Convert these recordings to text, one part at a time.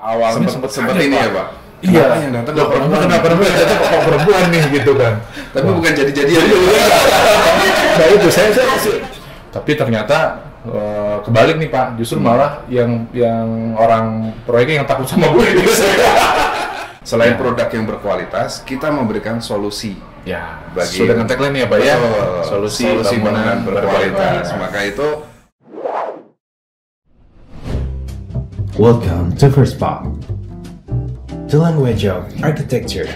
awalnya sempat ini ya Pak. Iya, yang datang nggak perempuan. Kenapa perempuan nih gitu kan? Tapi bukan jadi-jadian. Nah itu saya tapi ternyata kebalik nih Pak, justru malah yang orang proyeknya yang takut sama gue. Selain produk yang berkualitas, kita memberikan solusi. Ya, bagi sudah dengan tagline ya Pak ya. Solusi bangunan berkualitas. Maka itu. Welcome to First Pop, the language of architecture.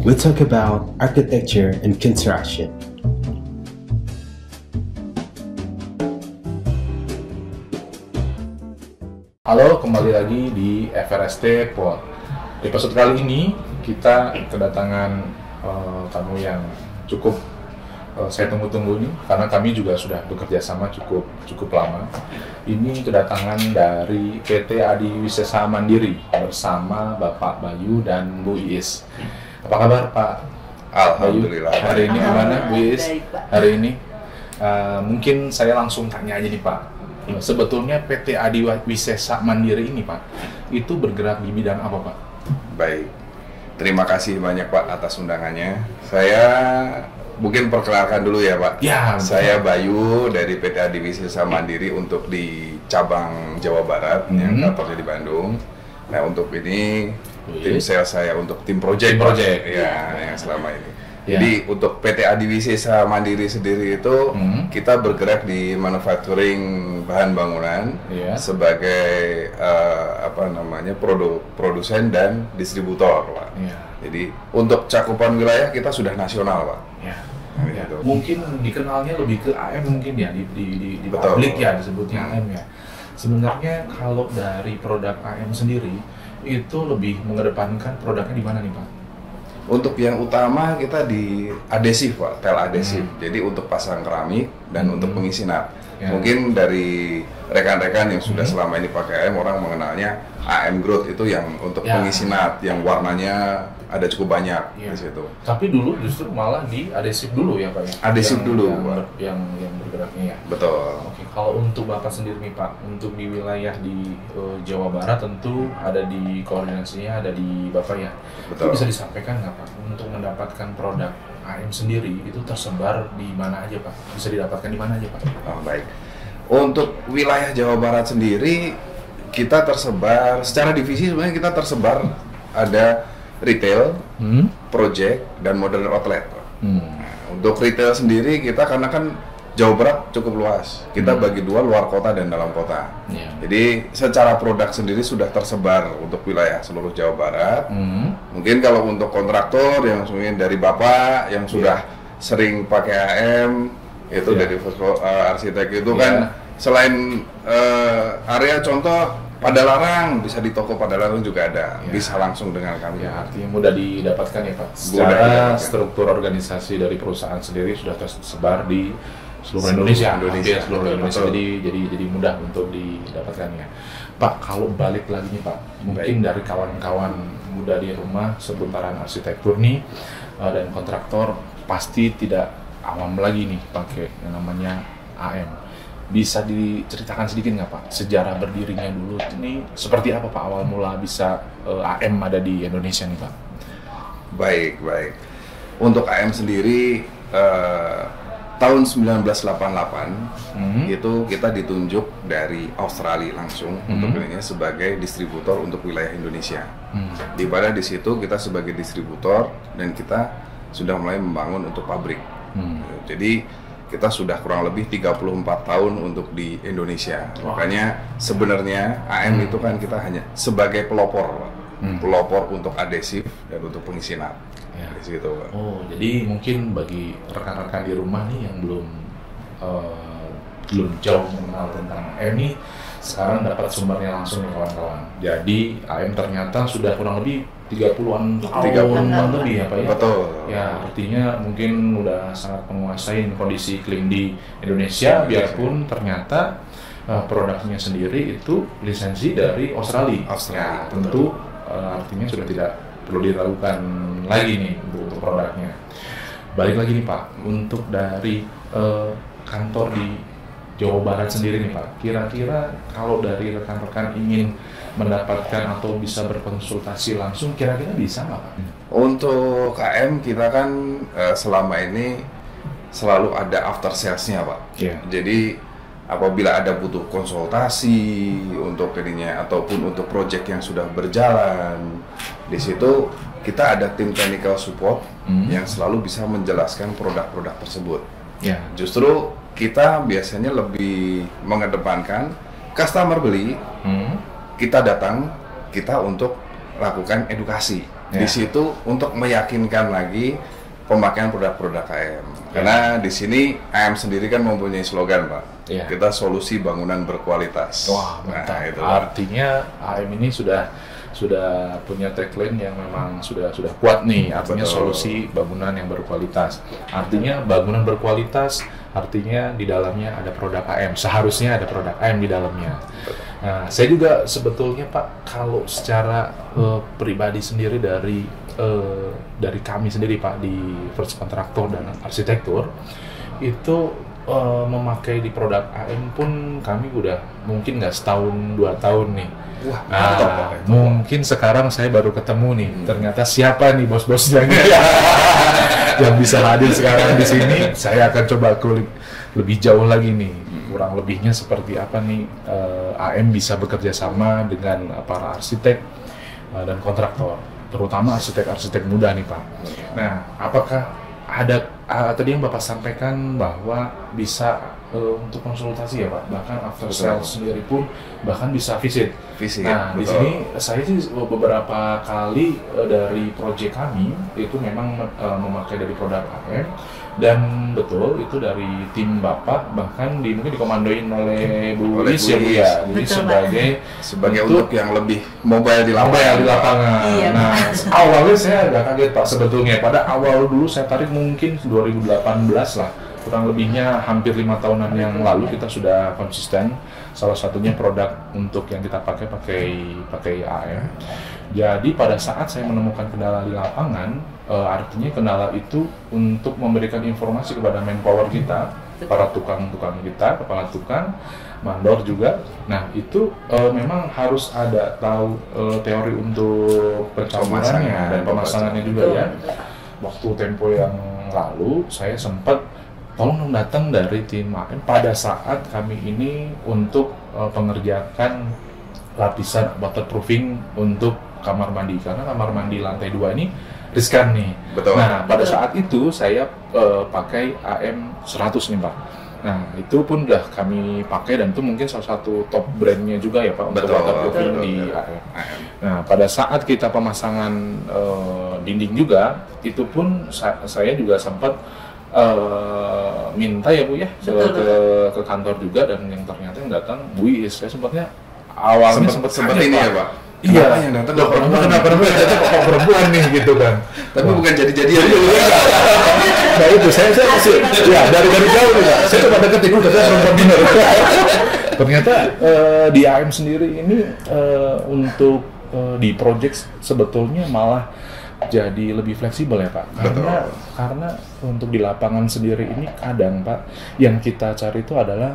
We talk about architecture and construction. Halo, kembali lagi di FRST Pod. Episode kali ini kita kedatangan tamu yang cukup saya tunggu-tunggu nih, karena kami juga sudah bekerja sama cukup lama. Ini kedatangan dari PT Adi Wisesa Mandiri bersama Bapak Bayu dan Bu Iis. Apa kabar Pak? Alhamdulillah. Bayu, hari ini gimana Bu Iis? Hari ini mungkin saya langsung tanya aja nih Pak. Sebetulnya PT Adi Wisesa Mandiri ini Pak, itu bergerak di bidang apa Pak? Baik, terima kasih banyak Pak atas undangannya. Saya mungkin perkenalkan dulu ya Pak. Ya, saya Bayu dari PT Adi Wisesa Mandiri untuk di cabang Jawa Barat yang kantornya di Bandung. Nah untuk ini tim sales saya untuk tim project. Ya, yang selama ini. Ya. Jadi untuk PT Adi Wisesa Mandiri sendiri itu kita bergerak di manufacturing bahan bangunan sebagai produsen dan distributor Pak. Ya. Jadi untuk cakupan wilayah kita sudah nasional Pak. Ya. Nah, Ya. gitu. Mungkin dikenalnya lebih ke AM mungkin ya di Betul. publik ya disebutnya AM ya. Sebenarnya kalau dari produk AM sendiri itu lebih mengedepankan produknya di mana nih Pak? Untuk yang utama kita di adesif Pak, tel adesif. Jadi untuk pasang keramik dan untuk pengisi nat. Ya. Mungkin dari rekan-rekan yang sudah selama ini pakai AM, orang mengenalnya AM Growth itu yang untuk pengisi nat, yang warnanya ada cukup banyak di situ. Tapi dulu justru malah di adesif dulu ya Pak ya? Adesif dulu Pak. Yang bergeraknya ya? Betul. Oke, kalau untuk Bapak sendiri nih Pak, untuk di wilayah di Jawa Barat tentu ada di koordinasinya, ada di Bapak ya? Betul. Itu bisa disampaikan nggak Pak, untuk mendapatkan produk AM sendiri itu tersebar di mana aja Pak? Bisa didapatkan di mana aja Pak? Oh, baik. Untuk wilayah Jawa Barat sendiri, kita tersebar, secara divisi sebenarnya kita tersebar ada retail, project, dan modern outlet. Nah, untuk retail sendiri kita karena kan Jawa Barat cukup luas, kita bagi dua, luar kota dan dalam kota. Jadi secara produk sendiri sudah tersebar untuk wilayah seluruh Jawa Barat. Mungkin kalau untuk kontraktor yang mungkin dari Bapak yang sudah sering pakai AM itu dari arsitek itu kan selain area contoh Padalarang, bisa di toko Padalarang juga ada, bisa langsung dengan kami. Ya, artinya mudah didapatkan ya Pak. Secara struktur organisasi dari perusahaan sendiri sudah tersebar di seluruh Indonesia. Seluruh Indonesia. Jadi mudah untuk didapatkannya. Pak, kalau balik lagi nih Pak, mungkin dari kawan-kawan muda di rumah seputaran arsitektur nih dan kontraktor pasti tidak awam lagi nih pakai yang namanya AM. Bisa diceritakan sedikit nggak Pak, sejarah berdirinya dulu ini seperti apa Pak, awal mula bisa AM ada di Indonesia nih Pak? Baik. Untuk AM sendiri tahun 1988 itu kita ditunjuk dari Australia langsung untuk ini sebagai distributor untuk wilayah Indonesia. Di mana di situ kita sebagai distributor dan kita sudah mulai membangun untuk pabrik. Jadi kita sudah kurang lebih 34 tahun untuk di Indonesia. Makanya sebenarnya AM itu kan kita hanya sebagai pelopor untuk adesif dan untuk pengisi nat. Di situ, Pak. Oh, jadi mungkin bagi rekan-rekan di rumah nih yang belum jauh mengenal tentang AM ini, sekarang dapat sumbernya langsung nih kawan-kawan. Jadi AM ternyata sudah kurang lebih 30-an tahun lebih ya Pak ya? Betul. Ya, artinya mungkin udah sangat menguasai kondisi iklim di Indonesia, biarpun ternyata produknya sendiri itu lisensi dari Australia. Ya, tentu artinya sudah tidak perlu diragukan lagi nih untuk produknya. Balik lagi nih Pak, untuk dari kantor di Jawa Barat sendiri nih Pak, kira-kira kalau dari rekan-rekan ingin mendapatkan atau bisa berkonsultasi langsung, kira-kira bisa nggak Pak? Untuk KM kita kan selama ini selalu ada after sales-nya Pak. Iya. Jadi apabila ada butuh konsultasi untuk ininya ataupun untuk project yang sudah berjalan, di situ kita ada tim technical support yang selalu bisa menjelaskan produk-produk tersebut. Ya. Justru kita biasanya lebih mengedepankan customer beli, kita datang, kita untuk lakukan edukasi. Di situ untuk meyakinkan lagi pemakaian produk-produk AM. Karena di sini AM sendiri kan mempunyai slogan Pak, kita solusi bangunan berkualitas. Wah, mantap. Nah, itu artinya AM ini sudah punya tagline yang memang sudah kuat nih, artinya solusi bangunan yang berkualitas. Artinya bangunan berkualitas, artinya di dalamnya ada produk AM. Seharusnya ada produk AM di dalamnya. Nah, saya juga sebetulnya Pak, kalau secara pribadi sendiri dari kami sendiri Pak di First Kontraktor dan Arsitektur itu memakai di produk AM pun kami udah mungkin nggak setahun 2 tahun nih. Wah, mungkin sekarang saya baru ketemu nih. Ternyata siapa nih bos-bosnya yang bisa hadir sekarang di sini. Saya akan coba kulik lebih jauh lagi nih. Kurang lebihnya seperti apa nih AM bisa bekerja sama dengan para arsitek dan kontraktor, terutama arsitek-arsitek muda nih Pak. Nah, apakah ada tadi yang Bapak sampaikan bahwa bisa untuk konsultasi ya Pak, bahkan after sales sendiri pun bahkan bisa visit. Nah, di sini saya sih beberapa kali dari proyek kami itu memang memakai dari produk AM, dan betul itu dari tim Bapak bahkan mungkin dikomandoin oleh Bu Is ya Bu ya. Bu Is sebagai untuk yang lebih mobile di lapangan. Iya, nah, awalnya saya agak kaget Pak sebetulnya. Pada awal dulu saya tarik mungkin 2018 lah. Kurang lebihnya hampir 5 tahunan yang lalu kita sudah konsisten. Salah satunya produk untuk yang kita pakai AM. Jadi pada saat saya menemukan kendala di lapangan, artinya kendala itu untuk memberikan informasi kepada manpower kita, para tukang-tukang kita, kepala tukang, mandor juga. Nah itu memang harus ada tahu teori untuk pencampurannya dan pemasangannya juga ya. Waktu tempo yang lalu saya sempat tolong dong datang dari tim AM pada saat kami ini untuk pengerjakan lapisan waterproofing untuk kamar mandi, karena kamar mandi lantai 2 ini riskan nih. Betul. Nah pada saat itu saya pakai AM 100 nih Pak. Nah itu pun udah kami pakai dan itu mungkin salah satu top brandnya juga ya Pak untuk waterproofing di AM. Nah pada saat kita pemasangan dinding juga itu pun saya juga sempat minta ya Bu ya ke kantor juga, dan yang ternyata yang datang Bu Is. Saya sempatnya awalnya sempat ini ya Pak. Iya, yang datang kenapa perempuan nih gitu kan. Tapi bukan jadi-jadian. Nah itu saya masih ya dari jauh nih Pak. Saya coba deketin katanya perempuan bener. Ternyata di AM sendiri ini untuk di project sebetulnya malah jadi lebih fleksibel ya Pak, karena untuk di lapangan sendiri ini kadang Pak yang kita cari itu adalah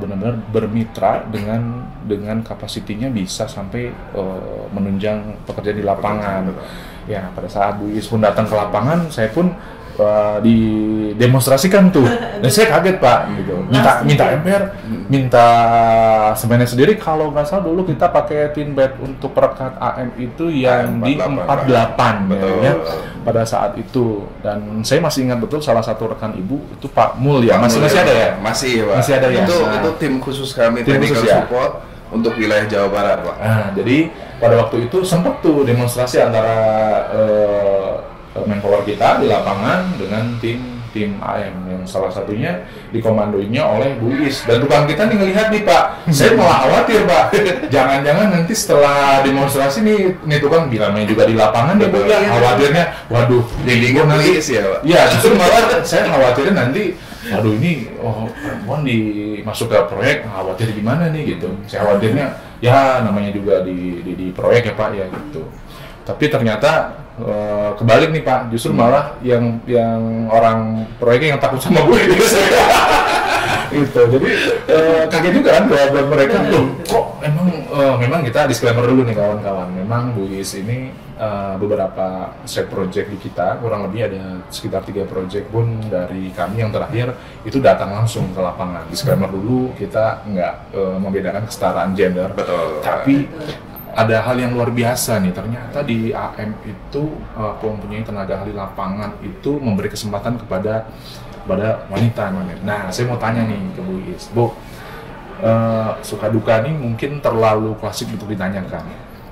benar-benar bermitra dengan kapasitinya bisa sampai menunjang pekerja di lapangan. Ya pada saat Bu Is pun datang ke lapangan, saya pun didemonstrasikan tuh, dan saya kaget Pak gitu. Minta ember, minta semennya sendiri. Kalau nggak salah dulu kita pakai tin bed untuk perekat AM itu yang di 48 ya, pada saat itu. Dan saya masih ingat betul salah satu rekan Ibu itu Pak Mul ya, masih ada ya? Masih ada ya. Itu tim khusus kami, technical support untuk wilayah Jawa Barat Pak. Nah, jadi pada waktu itu sempat tuh demonstrasi antara manpower kita di lapangan dengan tim AM yang salah satunya dikomandoinya oleh Bu Is, dan tukang kita nih ngelihat nih Pak, saya malah khawatir Pak, jangan-jangan nanti setelah demonstrasi nih tukang bilangnya juga di lapangan ya Bu ya, khawatirnya waduh jadi nanti ya Pak. Ya justru malah saya khawatirnya nanti waduh ini perempuan masuk ke proyek, khawatir gimana nih gitu. Saya khawatirnya ya namanya juga di proyek ya Pak ya gitu. Tapi ternyata kebalik nih Pak, justru malah yang orang proyeknya yang takut sama gue gitu. Gitu. Jadi kaget juga kan buat mereka. Loh, kok memang kita disclaimer dulu nih kawan-kawan. Memang Bu Is ini beberapa set project di kita, kurang lebih ada sekitar 3 project pun dari kami yang terakhir itu datang langsung ke lapangan. Disclaimer dulu, kita nggak membedakan kesetaraan gender. Betul. Tapi ada hal yang luar biasa nih, ternyata di AM itu mempunyai tenaga ahli lapangan itu memberi kesempatan kepada wanita. Nah, saya mau tanya nih ke Bu Is, Bu, suka duka nih mungkin terlalu klasik untuk ditanyakan.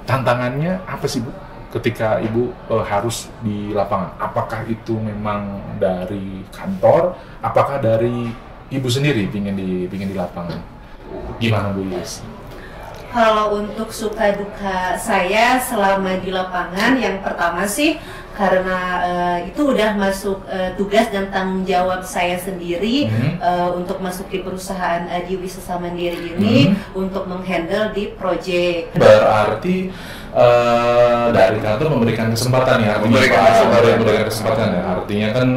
Tantangannya apa sih Bu ketika Ibu harus di lapangan? Apakah itu memang dari kantor? Apakah dari Ibu sendiri pingin di lapangan? Gimana Bu Is? Kalau untuk suka duka saya selama di lapangan, yang pertama sih karena itu udah masuk tugas dan tanggung jawab saya sendiri untuk masuk di perusahaan di Wisesa Mandiri ini untuk menghandle di project. Berarti dari kantor memberikan kesempatan ya, memberikan kesempatan ya. Artinya kan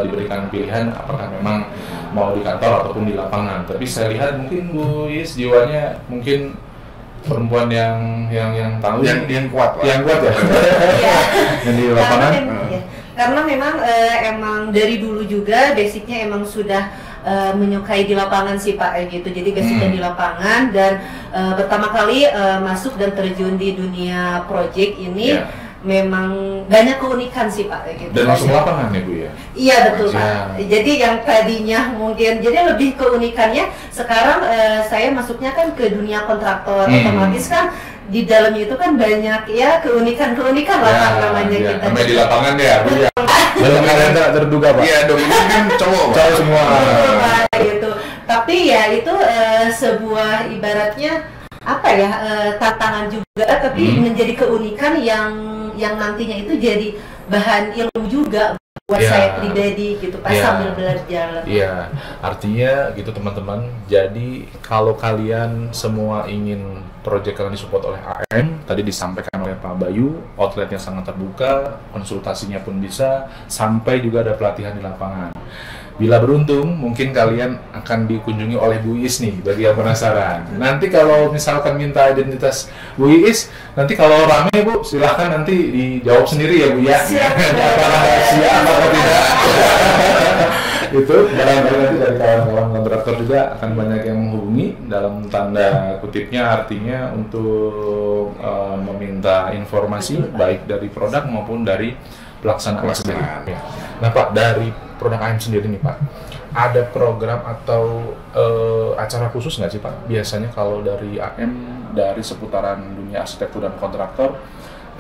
diberikan pilihan apakah memang mau di kantor ataupun di lapangan. Tapi saya lihat mungkin Bu Is jiwanya mungkin perempuan yang tahu yang kuat lah. Yang kuat ya. Yang di lapangan. Karena memang emang dari dulu juga basicnya emang sudah menyukai di lapangan sih Pak gitu. Jadi basicnya di lapangan dan pertama kali masuk dan terjun di dunia project ini memang banyak keunikan sih Pak gitu. Dan langsung lapangan ya Bu ya? Iya betul Pak. Jadi yang tadinya mungkin jadi lebih keunikannya sekarang saya masuknya kan ke dunia kontraktor, otomatis kan di dalamnya itu kan banyak ya keunikan lah kan namanya kita. Namanya di lapangan ya Bu ya. Dalam keadaan tak terduga Pak. Iya dominan kan cowok semua. Betul Pak gitu. Tapi ya itu sebuah ibaratnya apa ya tantangan juga, tapi menjadi keunikan yang nantinya itu jadi bahan ilmu juga buat saya pribadi gitu pas sambil belajar. Iya, artinya gitu teman-teman. Jadi kalau kalian semua ingin proyek kalian disupport oleh AM, tadi disampaikan oleh Pak Bayu, outletnya sangat terbuka, konsultasinya pun bisa, sampai juga ada pelatihan di lapangan. Bila beruntung, mungkin kalian akan dikunjungi oleh Bu Is nih, bagi yang penasaran. Nanti kalau misalkan minta identitas Bu Is, nanti kalau rame Bu, silahkan nanti dijawab sendiri ya Bu ya. Apakah siap atau tidak. Itu barangkali nanti dari kawan-kawan kontraktor juga akan banyak yang menghubungi dalam tanda kutipnya, artinya untuk meminta informasi baik dari produk maupun dari pelaksanaan sendiri. Ya. Nah Pak, dari produk AM sendiri nih Pak, ada program atau acara khusus nggak sih Pak? Biasanya kalau dari AM, dari seputaran dunia arsitektur dan kontraktor,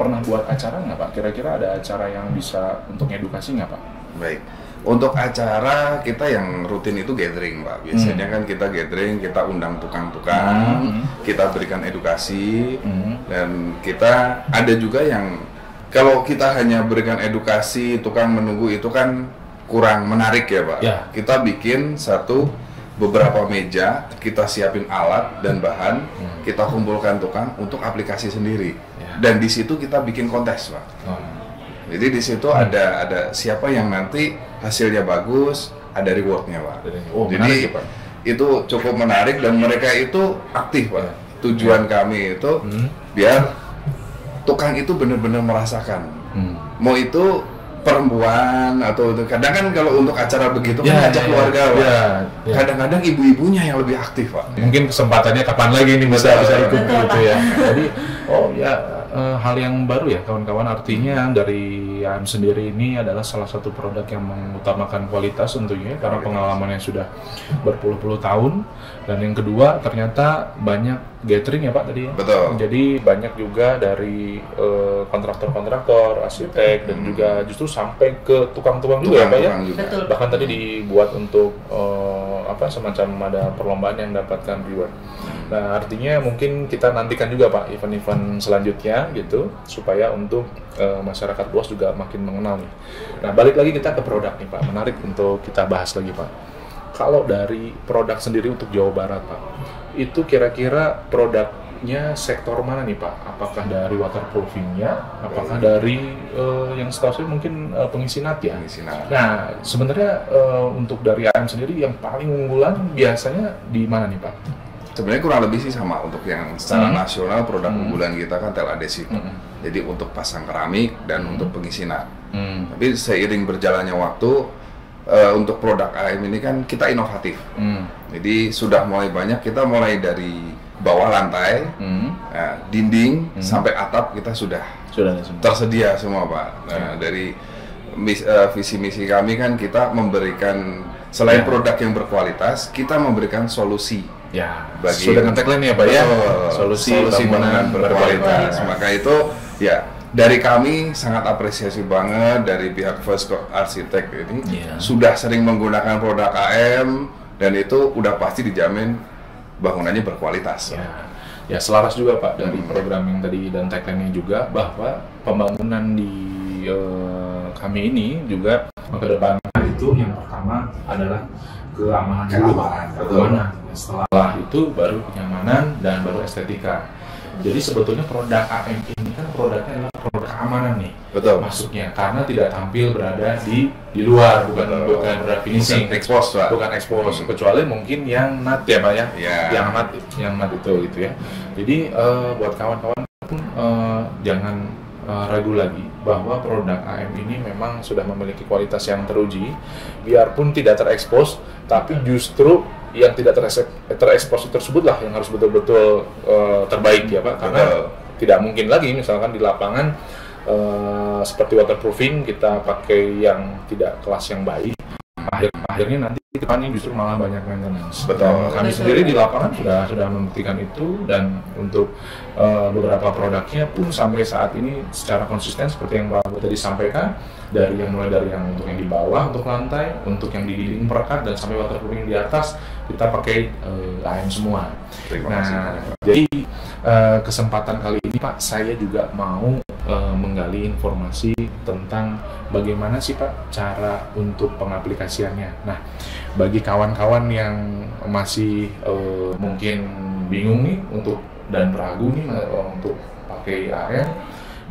pernah buat acara nggak Pak? Kira-kira ada acara yang bisa untuk edukasi nggak Pak? Baik, untuk acara kita yang rutin itu gathering Pak. Biasanya kan kita gathering, kita undang tukang-tukang, kita berikan edukasi, dan kita ada juga yang kalau kita hanya berikan edukasi, tukang menunggu itu kan kurang menarik ya Pak. Ya. Kita bikin beberapa meja, kita siapin alat dan bahan, kita kumpulkan tukang untuk aplikasi sendiri. Ya. Dan di situ kita bikin kontes Pak. Jadi di situ ada siapa yang nanti hasilnya bagus, ada rewardnya Pak. Jadi ya, Pak, itu cukup menarik dan mereka itu aktif Pak. Tujuan kami itu biar tukang itu benar-benar merasakan. Mau itu perempuan atau kadang kan kalau untuk acara begitu kan ngajak keluarga Pak. Kadang-kadang ibu-ibunya yang lebih aktif Pak. Mungkin kesempatannya kapan lagi ini bisa ikut gitu ya. Jadi hal yang baru ya kawan-kawan, artinya dari AM sendiri ini adalah salah satu produk yang mengutamakan kualitas tentunya karena pengalamannya sudah berpuluh-puluh tahun, dan yang kedua ternyata banyak gathering ya Pak tadi ya. Betul. Jadi banyak juga dari kontraktor-kontraktor, arsitek dan juga justru sampai ke tukang-tukang juga ya Pak ya. Betul. Bahkan tadi dibuat untuk semacam ada perlombaan yang dapatkan reward. Nah, artinya mungkin kita nantikan juga Pak event-event selanjutnya gitu supaya untuk masyarakat luas juga makin mengenal nih. Nah, balik lagi kita ke produk nih Pak. Menarik untuk kita bahas lagi Pak. Kalau dari produk sendiri untuk Jawa Barat Pak, itu kira-kira produk targetnya sektor mana nih Pak? Apakah dari waterproofingnya? Apakah dari yang setahu saya mungkin pengisi nat ya? Pengisi nat. Nah, sebenarnya untuk dari AM sendiri yang paling unggulan biasanya di mana nih Pak? Sebenarnya kurang lebih sih sama untuk yang secara nasional produk unggulan kita kan tel adhesive. Jadi untuk pasang keramik dan untuk pengisi nat. Tapi seiring berjalannya waktu untuk produk AM ini kan kita inovatif. Jadi sudah mulai banyak, kita mulai dari bawah lantai, dinding sampai atap kita sudah tersedia semua Pak. Nah, dari visi misi kami kan kita memberikan selain produk yang berkualitas, kita memberikan solusi. Ya, bagi sudah tagline ya Pak ya, solusi bangunan berkualitas. Maka itu ya dari kami sangat apresiasi banget dari pihak First Architect ini sudah sering menggunakan produk AM dan itu udah pasti dijamin bangunannya berkualitas. Ya selaras juga Pak dari program yang tadi dan tagline-nya juga bahwa pembangunan di kami ini juga mengedepankan itu yang pertama adalah keamanan dulu. Keamanan. Setelah itu baru kenyamanan dan baru estetika. Jadi sebetulnya produk AM ini kan produknya adalah produk keamanan nih. Betul. Masuknya karena tidak tampil berada di luar, bukan produk finishing, bukan expose, kecuali mungkin yang nut ya Pak ya. Yang nut itu gitu ya. Jadi buat kawan-kawan pun jangan ragu lagi bahwa produk AM ini memang sudah memiliki kualitas yang teruji, biarpun tidak terekspos, tapi justru yang tidak terekspos tersebut lah yang harus betul-betul terbaik ya Pak, karena tidak mungkin lagi misalkan di lapangan seperti waterproofing kita pakai yang tidak kelas yang baik, akhirnya nanti depannya justru malah banyak maintenance. Betul. Kami sendiri di lapangan sudah membuktikan itu, dan untuk beberapa produknya pun sampai saat ini secara konsisten seperti yang Pak tadi sampaikan, dari yang mulai dari yang untuk yang di bawah untuk lantai, untuk yang di dinding perekat dan sampai waterproofing di atas kita pakai AM semua. Jadi kesempatan kali ini Pak, saya juga mau menggali informasi tentang bagaimana sih Pak cara untuk pengaplikasiannya. Nah, bagi kawan-kawan yang masih mungkin bingung nih dan ragu nih untuk pakai AM,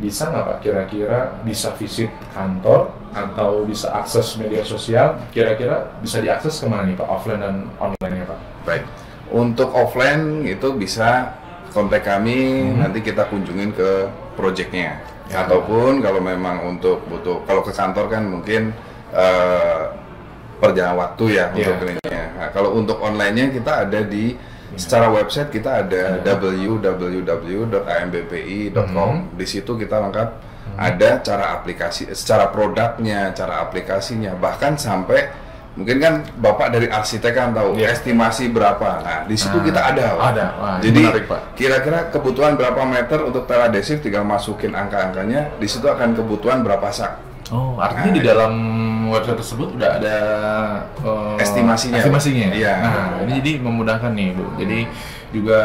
bisa nggak Pak kira-kira bisa visit kantor atau bisa akses media sosial, kira-kira bisa diakses kemana nih Pak, offline dan online-nya Pak? Baik, untuk offline itu bisa kontak kami, nanti kita kunjungin ke projectnya. Ataupun kalau memang untuk butuh, kalau ke kantor kan mungkin perjalanan waktu ya untuk ininya. Nah, kalau untuk online-nya kita ada di secara website kita ada www.ambpi.com. Di situ kita lengkap ada cara aplikasi, secara produknya, cara aplikasinya, bahkan sampai mungkin kan Bapak dari arsitek kan tahu estimasi berapa. Nah, di situ kita ada. Wah, jadi menarik, Pak. Kira-kira kebutuhan berapa meter untuk tel adhesif, tinggal masukin angka-angkanya. Di situ akan kebutuhan berapa sak. Oh, artinya di dalam website tersebut udah ada estimasinya. Iya. Nah, ini jadi memudahkan nih, Bu. Jadi juga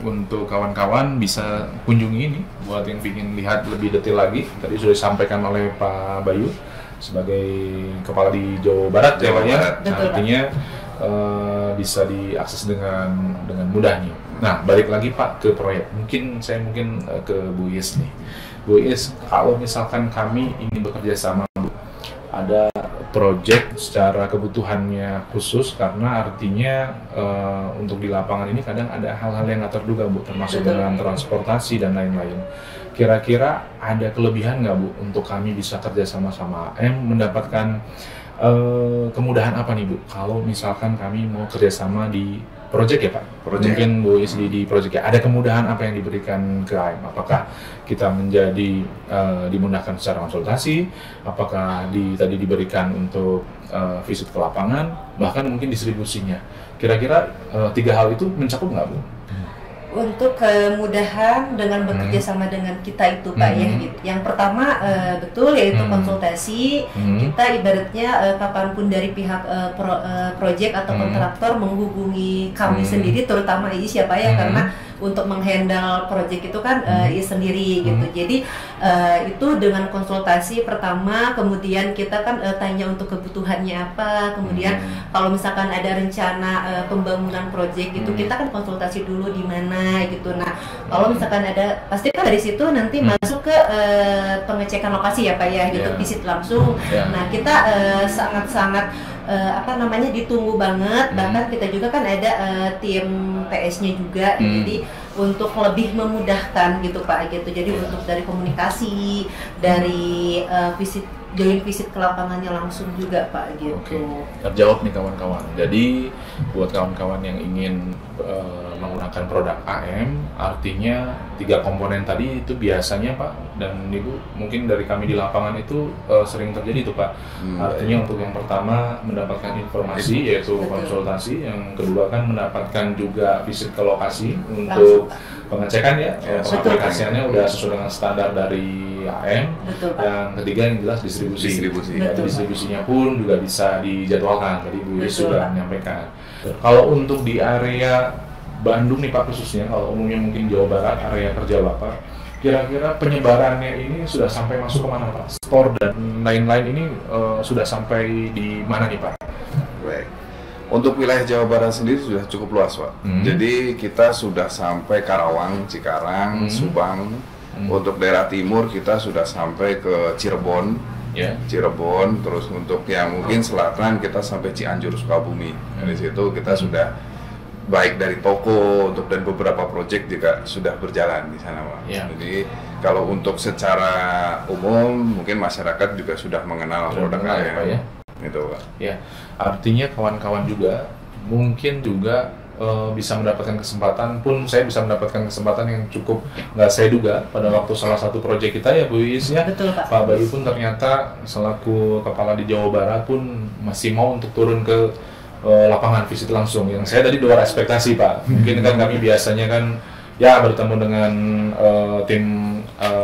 untuk kawan-kawan bisa kunjungi ini buat yang ingin lihat lebih detail lagi. Tadi sudah disampaikan oleh Pak Bayu sebagai kepala di Jawa Barat ya Pak ya. Artinya bisa diakses dengan mudah nih. Nah, balik lagi Pak ke proyek. Saya mungkin ke Bu Is nih. Bu Is, kalau misalkan kami ingin bekerja sama, Bu, ada proyek secara kebutuhannya khusus, karena artinya untuk di lapangan ini kadang ada hal-hal yang nggak terduga, Bu, termasuk dengan transportasi dan lain-lain. Kira-kira ada kelebihan nggak, Bu, untuk kami bisa kerja sama AM mendapatkan kemudahan apa nih, Bu, kalau misalkan kami mau kerjasama di proyek ya Pak? Mungkin Bu Is di proyek ya, ada kemudahan apa yang diberikan ke AM? Apakah kita menjadi dimudahkan secara konsultasi? Apakah tadi diberikan untuk visit ke lapangan? Bahkan mungkin distribusinya. Kira-kira 3 hal itu mencakup nggak Bu? Untuk kemudahan dengan bekerja sama dengan kita itu Pak ya, gitu. Yang pertama betul yaitu konsultasi. Kita ibaratnya kapanpun dari pihak proyek atau kontraktor menghubungi kami sendiri, terutama ini siapa ya, karena untuk menghandle project itu kan sendiri gitu. Jadi itu dengan konsultasi pertama, kemudian kita kan tanya untuk kebutuhannya apa, kemudian kalau misalkan ada rencana pembangunan project gitu, kita kan konsultasi dulu di mana gitu. Nah, kalau misalkan ada, pasti kan dari situ nanti masuk ke pengecekan lokasi ya Pak ya, gitu, visit langsung. Nah, kita sangat-sangat ditunggu banget. Bahkan kita juga kan ada tim PS-nya juga, jadi untuk lebih memudahkan gitu Pak gitu. Jadi untuk dari komunikasi, dari visit ke lapangannya langsung juga Pak gitu. Oke, terjawab nih kawan-kawan. Jadi buat kawan-kawan yang ingin menggunakan produk AM, artinya 3 komponen tadi itu biasanya Pak dan Ibu, mungkin dari kami di lapangan itu sering terjadi itu Pak. Artinya untuk yang pertama mendapatkan informasi yaitu konsultasi, yang kedua kan mendapatkan juga visit ke lokasi untuk pengecekan ya, aplikasinya udah sesuai dengan standar dari AM. Yang ketiga yang jelas distribusi. Distribusinya pun juga bisa dijadwalkan. Tadi Bu Yus sudah menyampaikan. Kalau untuk di area Bandung nih Pak khususnya, kalau umumnya mungkin Jawa Barat, area kerja Bapak, kira-kira penyebarannya ini sudah sampai masuk ke mana Pak? Store dan lain-lain ini sudah sampai di mana nih Pak? Baik. Untuk wilayah Jawa Barat sendiri sudah cukup luas Pak. Jadi kita sudah sampai Karawang, Cikarang, Subang. Untuk daerah timur kita sudah sampai ke Cirebon. Cirebon, terus untuk yang mungkin selatan kita sampai Cianjur, Sukabumi. Dari situ kita sudah baik dari toko untuk dan beberapa proyek juga sudah berjalan di sana Pak. Jadi kalau untuk secara umum mungkin masyarakat juga sudah mengenal produk AM. Gitu Pak. Ya, artinya kawan-kawan juga mungkin juga bisa mendapatkan kesempatan, pun saya bisa mendapatkan kesempatan yang cukup nggak saya duga pada waktu salah satu proyek kita ya Bu Yus ya. Betul, Pak. Pak Bayu pun ternyata selaku kepala di Jawa Barat pun masih mau untuk turun ke lapangan visit langsung, yang saya tadi luar ekspektasi Pak. Mungkin kan kami biasanya kan ya bertemu dengan tim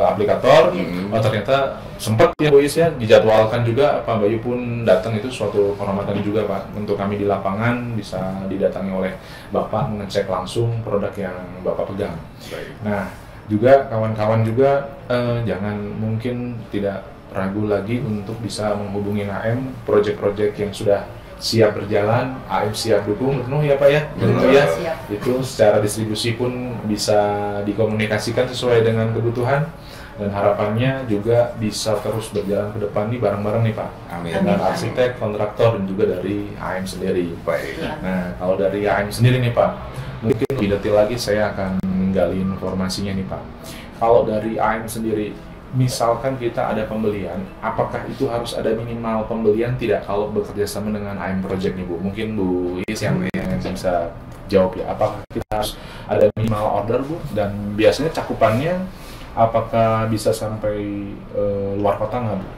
aplikator, ternyata sempat ya Bu Yus ya dijadwalkan juga Pak Bayu pun datang, itu suatu kehormatan juga Pak untuk kami di lapangan bisa didatangi oleh Bapak mengecek langsung produk yang Bapak pegang. Nah juga kawan-kawan juga jangan mungkin tidak ragu lagi untuk bisa menghubungi AM, proyek-proyek yang sudah siap berjalan, AM siap dukung penuh ya Pak ya, tentu ya. Itu secara distribusi pun bisa dikomunikasikan sesuai dengan kebutuhan, dan harapannya juga bisa terus berjalan ke depan nih bareng-bareng nih Pak. Amin. Dengan arsitek, kontraktor, dan juga dari AM sendiri. Baik. Nah kalau dari AM sendiri nih Pak, mungkin lebih detail lagi saya akan menggali informasinya nih Pak. Kalau dari AM sendiri, misalkan kita ada pembelian, apakah itu harus ada minimal pembelian tidak kalau bekerja sama dengan AM Project nih Bu? Mungkin Bu Is yang bisa jawab ya, apakah kita harus ada minimal order Bu? Dan biasanya cakupannya apakah bisa sampai luar kota nggak Bu?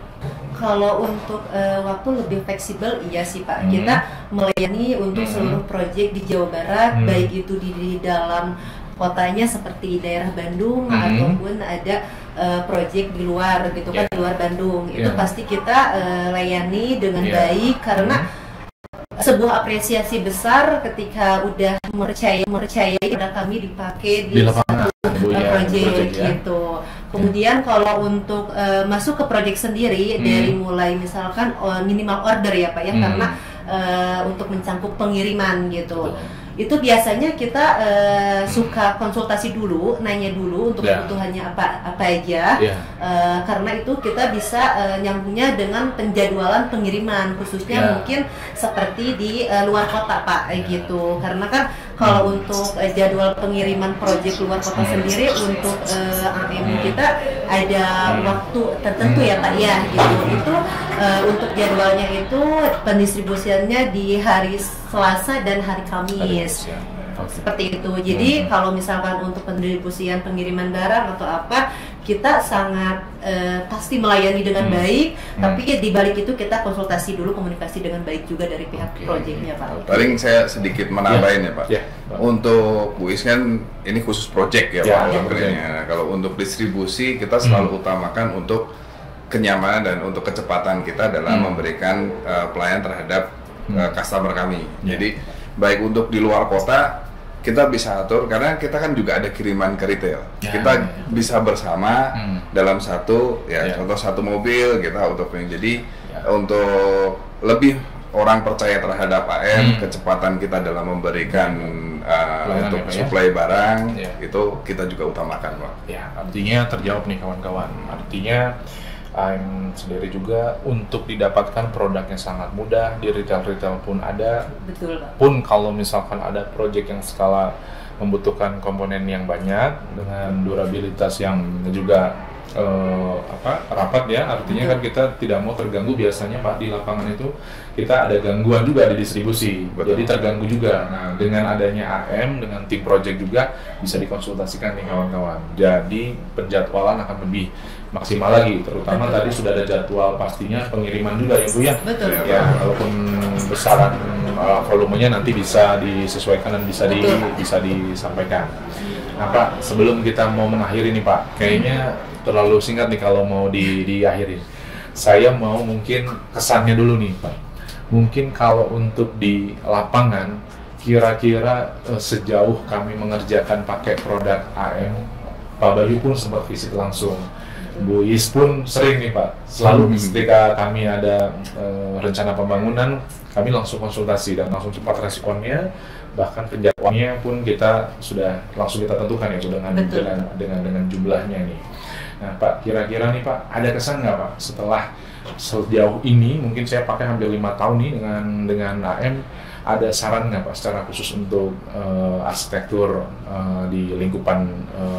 Kalau untuk waktu lebih fleksibel, iya sih Pak. Kita melayani untuk seluruh proyek di Jawa Barat, baik itu di dalam kotanya seperti daerah Bandung ataupun ada proyek di luar gitu kan, di luar Bandung. Itu pasti kita layani dengan baik, karena sebuah apresiasi besar ketika udah mempercayai produk kami dipakai di lapangan proyek gitu. Kemudian kalau untuk masuk ke proyek sendiri, dari mulai misalkan minimal order ya Pak ya, karena untuk mencangkup pengiriman gitu. Itu biasanya kita suka konsultasi dulu, nanya dulu untuk kebutuhannya apa aja, karena itu kita bisa nyambungnya dengan penjadwalan pengiriman, khususnya mungkin seperti di luar kota Pak gitu. Karena kan kalau untuk jadwal pengiriman proyek luar kota sendiri untuk AM kita ada waktu tertentu ya Pak ya gitu. Itu untuk jadwalnya itu pendistribusiannya di hari Selasa dan hari Kamis. Seperti itu. Jadi kalau misalkan untuk pendistribusian pengiriman barang atau apa, kita sangat pasti melayani dengan baik, tapi di balik itu kita konsultasi dulu, komunikasi dengan baik juga dari pihak proyeknya Pak. Paling saya sedikit menambahin ya Pak. Untuk Bu Is kan ini khusus proyek ya Pak. Nah, kalau untuk distribusi kita selalu utamakan untuk kenyamanan dan untuk kecepatan kita dalam memberikan pelayanan terhadap customer kami. Jadi baik untuk di luar kota kita bisa atur karena kita kan juga ada kiriman ke retail. Kita bisa bersama dalam satu contoh satu mobil kita untuk ini. Jadi untuk lebih orang percaya terhadap AM, kecepatan kita dalam memberikan untuk supply barang itu kita juga utamakan, Pak. Ya, artinya terjawab nih kawan-kawan. Artinya AM sendiri juga untuk didapatkan produknya sangat mudah, di retail-retail pun ada. Betul, Pak. Pun kalau misalkan ada proyek yang skala membutuhkan komponen yang banyak dengan durabilitas yang juga rapat ya, artinya kan kita tidak mau terganggu. Biasanya Pak di lapangan itu kita ada gangguan juga di distribusi. Betul. Jadi terganggu juga. Nah, dengan adanya AM dengan tim project juga bisa dikonsultasikan nih kawan-kawan. Jadi penjadwalan akan lebih maksimal lagi, terutama tadi sudah ada jadwal pastinya pengiriman juga ya Bu ya. Betul. Ya, walaupun besaran volumenya nanti bisa disesuaikan dan bisa disampaikan. Nah Pak, sebelum kita mau mengakhiri nih Pak, kayaknya terlalu singkat nih kalau mau diakhiri. Saya mau mungkin kesannya dulu nih Pak. Mungkin kalau untuk di lapangan, kira-kira sejauh kami mengerjakan pakai produk AM, Pak Bayu pun sempat visit langsung. Bu Is pun sering nih Pak, selalu ketika kami ada rencana pembangunan, kami langsung konsultasi dan langsung cepat responnya. Bahkan penjadwalannya pun kita sudah langsung kita tentukan ya dengan jumlahnya nih. Nah Pak, kira-kira nih Pak, ada kesan nggak Pak setelah sejauh ini, mungkin saya pakai hampir 5 tahun nih dengan AM, ada saran nggak Pak secara khusus untuk arsitektur di lingkupan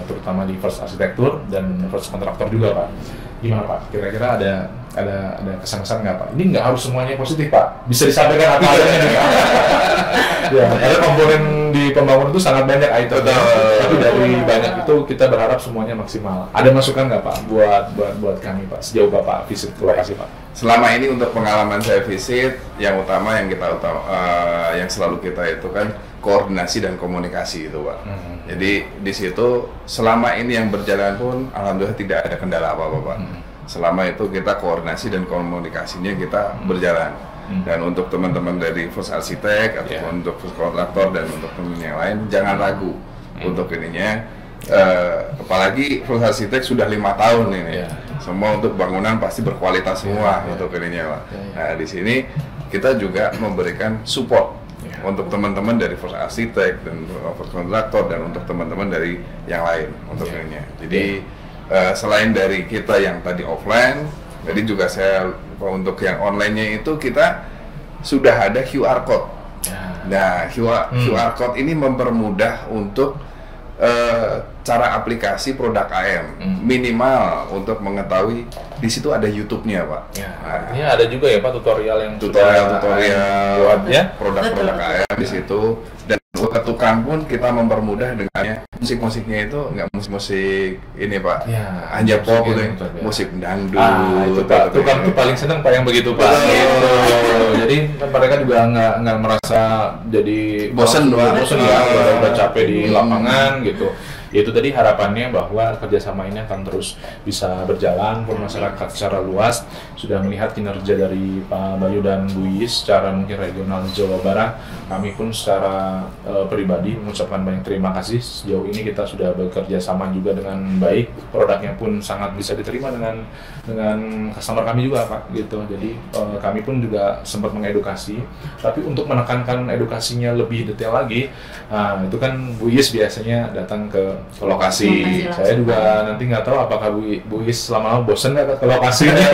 terutama di first arsitektur dan first kontraktor juga Pak? Gimana Pak? Kira-kira ada kesan-kesan nggak Pak? Ini nggak harus semuanya positif Pak, bisa disampaikan apa adanya nih Pak. Ya, karena komponen di pembangunan itu sangat banyak item, tapi dari banyak itu kita berharap semuanya maksimal. Ada masukan nggak Pak buat kami Pak sejauh Bapak visit ke lokasi Pak? Selama ini untuk pengalaman saya visit, yang utama yang yang selalu kita itu kan koordinasi dan komunikasi itu Pak. Jadi di situ selama ini yang berjalan pun alhamdulillah tidak ada kendala apa-apa Pak. Selama itu kita koordinasi dan komunikasinya kita berjalan. Dan untuk teman-teman dari First Arsitek ataupun untuk First Kontraktor dan untuk teman yang lain jangan ragu untuk ininya. Apalagi First Arsitek sudah 5 tahun ini. Semua untuk bangunan pasti berkualitas semua untuk ininya Pak. Nah di sini kita juga memberikan support untuk teman-teman dari First Arsitek dan First Kontraktor dan untuk teman-teman dari yang lain untuk ininya. Jadi selain dari kita yang tadi offline, jadi juga saya untuk yang online-nya itu kita sudah ada QR code. Nah, QR code ini mempermudah untuk cara aplikasi produk AM. Minimal untuk mengetahui di situ ada YouTube-nya, Pak. Artinya ada juga ya Pak tutorial buat produk-produk AM di situ. Dan buat tukang pun kita mempermudah dengannya. Musik-musiknya itu nggak musik-musik ini Pak, hanya pop gitu, musik dangdut. Itu Pak, tukang itu paling seneng Pak yang begitu Pak. Gitu. Jadi mereka juga nggak merasa jadi bosen ya, udah capek di lapangan gitu. Itu tadi harapannya bahwa kerjasama ini akan terus bisa berjalan pun masyarakat secara luas sudah melihat kinerja dari Pak Bayu dan Bu Is secara mungkin regional Jawa Barat. Kami pun secara pribadi mengucapkan banyak terima kasih. Sejauh ini kita sudah bekerja sama juga dengan baik, produknya pun sangat bisa diterima dengan customer kami juga Pak gitu. Jadi kami pun juga sempat mengedukasi, tapi untuk menekankan edukasinya lebih detail lagi, itu kan Bu Is biasanya datang ke lokasi. Saya juga nanti nggak tahu apakah Bu Is lama-lama bosen nggak ke lokasinya.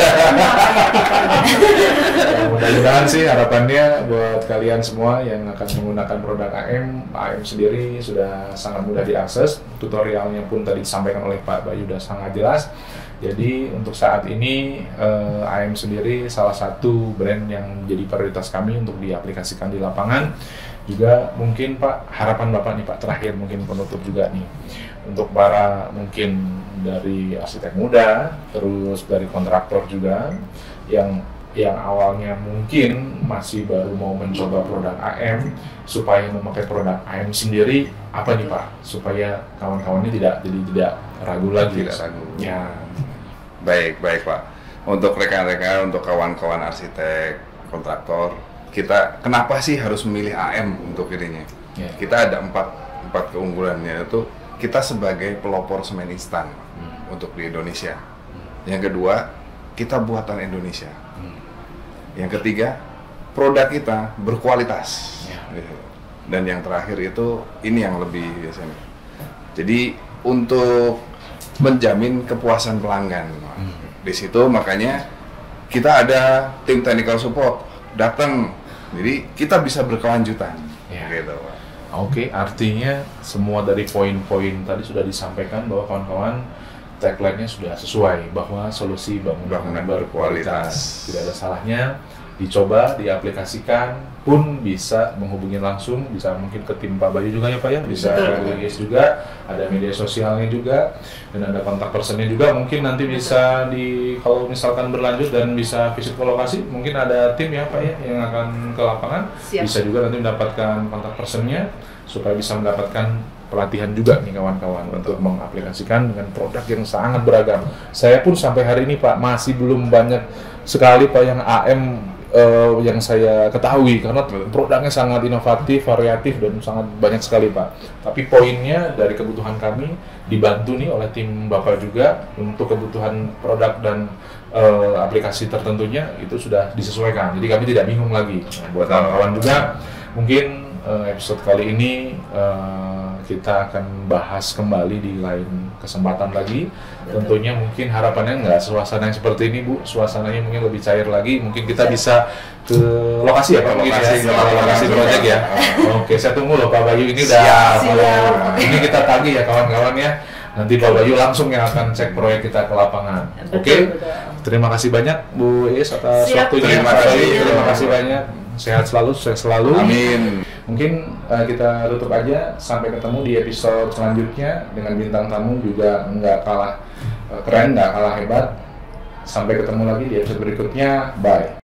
Mudah-mudahan sih harapannya buat kalian semua yang akan menggunakan produk AM sendiri sudah sangat mudah diakses. Tutorialnya pun tadi disampaikan oleh Pak Bayu sudah sangat jelas. Jadi untuk saat ini AM sendiri salah satu brand yang jadi prioritas kami untuk diaplikasikan di lapangan. Juga mungkin Pak, harapan Bapak nih Pak terakhir mungkin penutup juga nih untuk para mungkin dari arsitek muda, terus dari kontraktor juga yang awalnya mungkin masih baru mau mencoba produk AM supaya memakai produk AM sendiri, apa nih Pak supaya kawan-kawan ini tidak ragu lagi. Tidak ragu. Ya. Baik Pak. Untuk rekan-rekan, untuk kawan-kawan arsitek, kontraktor, kita kenapa sih harus memilih AM untuk ininya? Kita ada 4 4 keunggulannya itu kita sebagai pelopor semen instan untuk di Indonesia. Yang kedua, kita buatan Indonesia. Yang ketiga, produk kita berkualitas. Dan yang terakhir itu ini yang lebih biasanya. Jadi untuk menjamin kepuasan pelanggan. Di situ makanya kita ada tim technical support datang. Jadi kita bisa berkelanjutan. Gitu. Oke, artinya semua dari poin-poin tadi sudah disampaikan bahwa kawan-kawan tagline-nya sudah sesuai bahwa solusi bangunan berkualitas. Tidak ada salahnya dicoba, diaplikasikan, pun bisa menghubungi langsung, bisa mungkin ke tim Pak Bayu juga ya Pak ya, bisa ke IGS juga, ada media sosialnya juga, dan ada kontak personnya juga. Mungkin nanti bisa kalau misalkan berlanjut dan bisa visit ke lokasi, mungkin ada tim ya Pak ya yang akan ke lapangan. Siap. Bisa juga nanti mendapatkan kontak personnya supaya bisa mendapatkan pelatihan juga nih kawan-kawan untuk mengaplikasikan dengan produk yang sangat beragam. Saya pun sampai hari ini Pak masih belum banyak sekali Pak yang AM yang saya ketahui karena produknya sangat inovatif, variatif dan sangat banyak sekali Pak. Tapi poinnya dari kebutuhan kami dibantu nih oleh tim Bapak juga untuk kebutuhan produk dan aplikasi tertentunya itu sudah disesuaikan. Jadi kami tidak bingung lagi. Nah, buat kawan-kawan juga mungkin episode kali ini kita akan bahas kembali di lain kesempatan lagi. Tentunya mungkin harapannya nggak suasana yang seperti ini Bu, suasananya mungkin lebih cair lagi. Mungkin kita bisa ke lokasi ya Pak, mungkin lokasi proyek ya. Oke, saya tunggu loh Pak Bayu ini udah ini kita tagih ya kawan-kawan ya. Nanti Pak Bayu langsung yang akan cek proyek kita ke lapangan. Oke. Terima kasih banyak Bu Is atas waktunya. Terima kasih banyak. Sehat selalu, sukses selalu. Amin. Mungkin kita tutup aja, sampai ketemu di episode selanjutnya dengan bintang tamu juga nggak kalah keren, nggak kalah hebat. Sampai ketemu lagi di episode berikutnya. Bye.